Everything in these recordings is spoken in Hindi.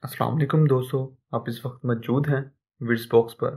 अस्सलाम वालेकुम दोस्तों, आप इस वक्त मौजूद हैं विड्स बॉक्स पर।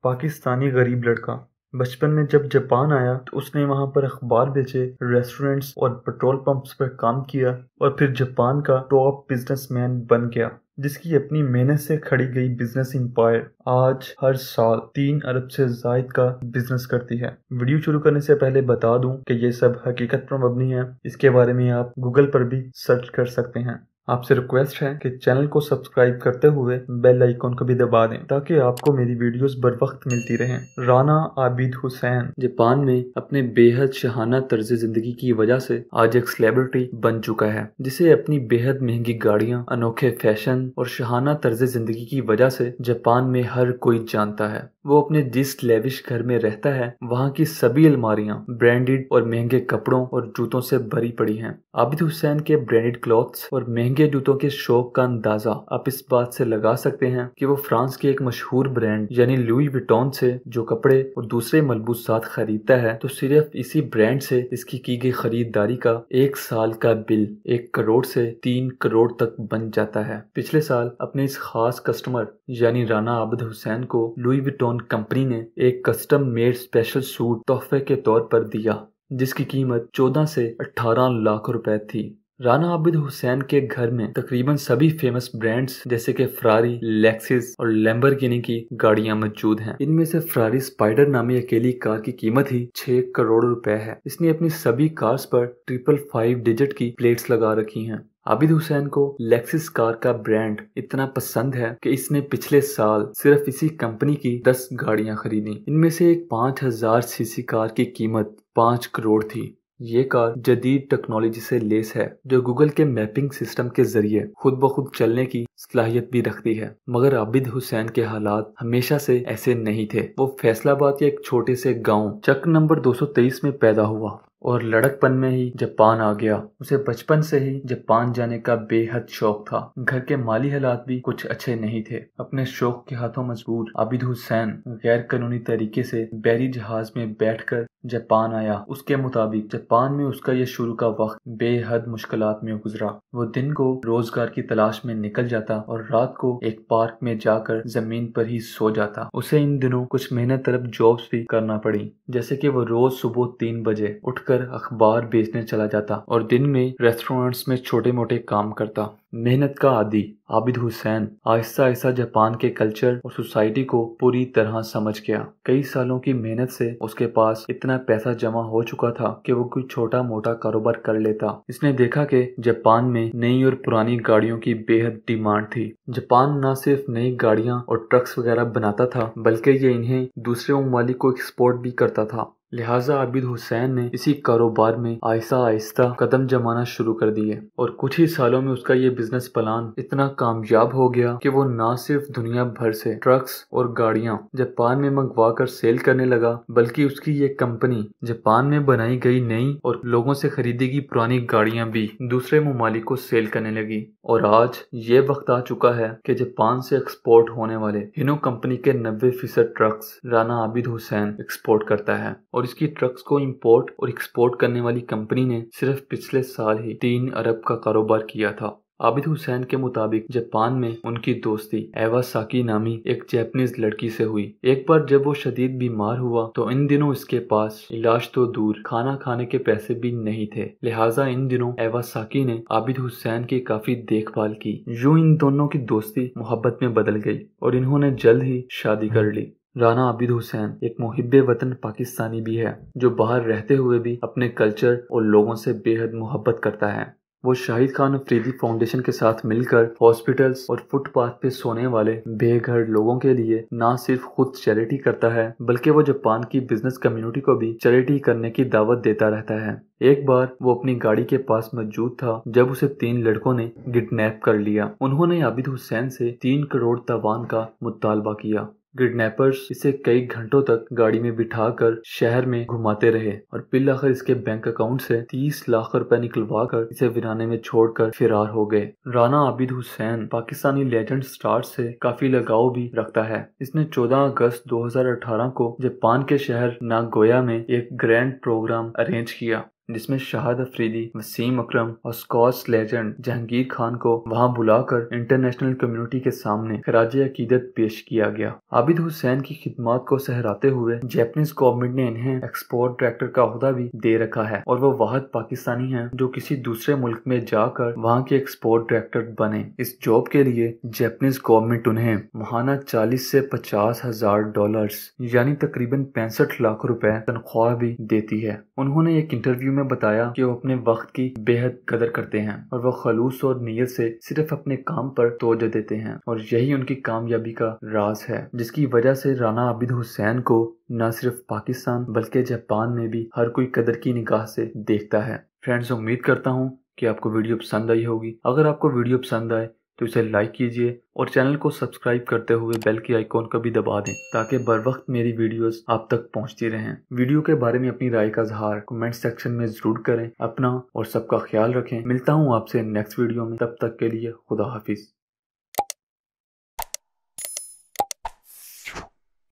पाकिस्तानी गरीब लड़का बचपन में जब जापान आया तो उसने वहाँ पर अखबार बेचे, रेस्टोरेंट्स और पेट्रोल पंप्स पर काम किया और फिर जापान का टॉप बिजनेसमैन बन गया, जिसकी अपनी मेहनत से खड़ी गई बिजनेस एम्पायर आज हर साल 3 अरब से जायद का बिजनेस करती है। वीडियो शुरू करने से पहले बता दूं कि ये सब हकीकत पर मबनी है। इसके बारे में आप गूगल पर भी सर्च कर सकते हैं। आपसे रिक्वेस्ट है कि चैनल को सब्सक्राइब करते हुए बेल आइकॉन को भी दबा दें ताकि आपको मेरी वीडियोस बर वक्त मिलती रहें। राना आबिद हुसैन जापान में अपने बेहद शहाना तर्ज जिंदगी की वजह से आज एक सेलिब्रिटी बन चुका है, जिसे अपनी बेहद महंगी गाड़ियां, अनोखे फैशन और शहाना तर्ज जिंदगी की वजह से जापान में हर कोई जानता है। वो अपने जिस लेविश घर में रहता है वहाँ की सभी अलमारियां ब्रांडेड और महंगे कपड़ों और जूतों से भरी पड़ी हैं। आबिद हुसैन के ब्रांडेड क्लॉथ्स और महंगे जूतों के शौक का अंदाजा आप इस बात से लगा सकते हैं कि वो फ्रांस के एक मशहूर ब्रांड यानी लुई विटॉन से जो कपड़े और दूसरे मलबूसात खरीदता है, तो सिर्फ इसी ब्रांड से इसकी की गई खरीदारी का 1 साल का बिल 1 करोड़ से 3 करोड़ तक बन जाता है। पिछले साल अपने इस खास कस्टमर यानी राना आबिद हुसैन को लुई विटॉन कंपनी ने एक कस्टम मेड स्पेशल सूट तोहफे के तौर पर दिया, जिसकी कीमत 14 से 18 लाख रुपए थी। राना आबिद हुसैन के घर में तकरीबन सभी फेमस ब्रांड्स जैसे कि फरारी, लेक्सिस और लैम्बोर्गिनी की गाड़ियां मौजूद हैं। इनमें से फरारी स्पाइडर नामी अकेली कार की कीमत ही 6 करोड़ रुपए है। इसने अपनी सभी कार्स पर 555 डिजिट की प्लेट्स लगा रखी हैं। आबिद हुसैन को लेक्सिस कार का ब्रांड इतना पसंद है कि इसने पिछले साल सिर्फ इसी कंपनी की 10 गाड़ियां खरीदी। इनमें से एक 5000 सीसी कार की कीमत 5 करोड़ थी। ये कार जदीद टेक्नोलॉजी से लेस है, जो गूगल के मैपिंग सिस्टम के जरिए खुद ब खुद चलने की सलाहियत भी रखती है। मगर आबिद हुसैन के हालात हमेशा से ऐसे नहीं थे। वो फैसलाबाद के एक छोटे से गांव चक नंबर 223 में पैदा हुआ और लड़कपन में ही जापान आ गया। उसे बचपन से ही जापान जाने का बेहद शौक था। घर के माली हालात भी कुछ अच्छे नहीं थे। अपने शौक के हाथों मजबूर आबिद हुसैन गैर कानूनी तरीके से बहरी जहाज में बैठकर जापान आया। उसके मुताबिक जापान में उसका ये शुरू का वक्त बेहद मुश्किलात में गुजरा। वो दिन को रोजगार की तलाश में निकल जाता और रात को एक पार्क में जाकर जमीन पर ही सो जाता। उसे इन दिनों कुछ मेहनत तलब जॉब्स भी करना पड़ी, जैसे कि वो रोज सुबह 3 बजे उठकर अखबार बेचने चला जाता और दिन में रेस्टोरेंट्स में छोटे मोटे काम करता। मेहनत का आदी आबिद हुसैन आहिस्ता आहिस्ता जापान के कल्चर और सोसाइटी को पूरी तरह समझ गया। कई सालों की मेहनत से उसके पास इतना पैसा जमा हो चुका था कि वो कोई छोटा मोटा कारोबार कर लेता। इसने देखा कि जापान में नई और पुरानी गाड़ियों की बेहद डिमांड थी। जापान न सिर्फ नई गाड़ियां और ट्रक्स वगैरह बनाता था, बल्कि ये इन्हें दूसरे ममालिक को एक्सपोर्ट भी करता था। लिहाजा आबिद हुसैन ने इसी कारोबार में आहिस्ता आहिस्ता कदम जमाना शुरू कर दिए और कुछ ही सालों में उसका ये बिजनेस प्लान इतना कामयाब हो गया कि वो न सिर्फ दुनिया भर से ट्रक्स और गाड़ियां जापान में मंगवा कर सेल करने लगा, बल्कि उसकी ये कंपनी जापान में बनाई गई नई और लोगों से खरीदी गई पुरानी गाड़ियां भी दूसरे ममालिक को सेल करने लगी। और आज ये वक्त आ चुका है कि जापान से एक्सपोर्ट होने वाले हिनो कंपनी के 90% ट्रक्स राना आबिद हुसैन एक्सपोर्ट करता है और इसकी ट्रक्स को इंपोर्ट और एक्सपोर्ट करने वाली कंपनी ने सिर्फ पिछले साल ही 3 अरब का कारोबार किया था। आबिद हुसैन के मुताबिक जापान में उनकी दोस्ती एवा साकी नामी एक जापानीज लड़की से हुई। एक बार जब वो शदीद बीमार हुआ तो इन दिनों इसके पास इलाज तो दूर खाना खाने के पैसे भी नहीं थे। लिहाजा इन दिनों एवा साकी ने आबिद हुसैन की काफी देखभाल की। यूं इन दोनों की दोस्ती मोहब्बत में बदल गई और इन्होंने जल्द ही शादी कर ली। राना आबिद हुसैन एक मुहिब्बे वतन पाकिस्तानी भी है, जो बाहर रहते हुए भी अपने कल्चर और लोगों से बेहद मोहब्बत करता है। वो शाहिद खान अफरीदी फाउंडेशन के साथ मिलकर हॉस्पिटल्स और फुटपाथ पे सोने वाले बेघर लोगों के लिए न सिर्फ खुद चैरिटी करता है, बल्कि वो जापान की बिजनेस कम्युनिटी को भी चैरिटी करने की दावत देता रहता है। एक बार वो अपनी गाड़ी के पास मौजूद था जब उसे 3 लड़कों ने किडनैप कर लिया। उन्होंने आबिद हुसैन से 3 करोड़ तवान का मुतालबा किया। किडनैपर्स इसे कई घंटों तक गाड़ी में बिठाकर शहर में घुमाते रहे और बिल आखिर इसके बैंक अकाउंट से 30 लाख रुपए निकलवा कर इसे वीराने में छोड़कर फरार हो गए। राना आबिद हुसैन पाकिस्तानी लेजेंड स्टार से काफी लगाव भी रखता है। इसने 14 अगस्त 2018 को जापान के शहर नागोया में एक ग्रैंड प्रोग्राम अरेंज किया। जिसमें शाहिद अफरीदी, वसीम अकरम और स्कॉच लेजेंड जहांगीर खान को वहां बुलाकर इंटरनेशनल कम्युनिटी के सामने खराज अकीदत पेश किया गया। आबिद हुसैन की खिदमत को सहराते हुए जापानीज गवर्नमेंट ने इन्हें एक्सपोर्ट डायरेक्टर का ओहदा भी दे रखा है और वो वाहिद पाकिस्तानी हैं जो किसी दूसरे मुल्क में जाकर वहां के एक्सपोर्ट डायरेक्टर बने। इस जॉब के लिए जापानीज गवर्नमेंट उन्हें माहाना 40 से 50,000 डॉलर्स यानी तकरीबन 65 लाख रुपए तनख्वाह भी देती है। उन्होंने एक इंटरव्यू में बताया कि वो अपने वक्त की बेहद कदर करते हैं और वो खलूस और नीयत से सिर्फ अपने काम पर तवज्जो देते हैं और यही उनकी कामयाबी का राज है, जिसकी वजह से राना आबिद हुसैन को न सिर्फ पाकिस्तान बल्कि जापान में भी हर कोई कदर की निगाह से देखता है। फ्रेंड्स, उम्मीद करता हूँ कि आपको वीडियो पसंद आई होगी। अगर आपको वीडियो पसंद आए तो इसे लाइक कीजिए और चैनल को सब्सक्राइब करते हुए बेल की आइकॉन को भी दबा दें ताकि बर वक्त मेरी वीडियोस आप तक पहुंचती रहें। वीडियो के बारे में अपनी राय का इजहार कमेंट सेक्शन में जरूर करें। अपना और सबका ख्याल रखें। मिलता हूं आपसे नेक्स्ट वीडियो में, तब तक के लिए खुदा हाफिज।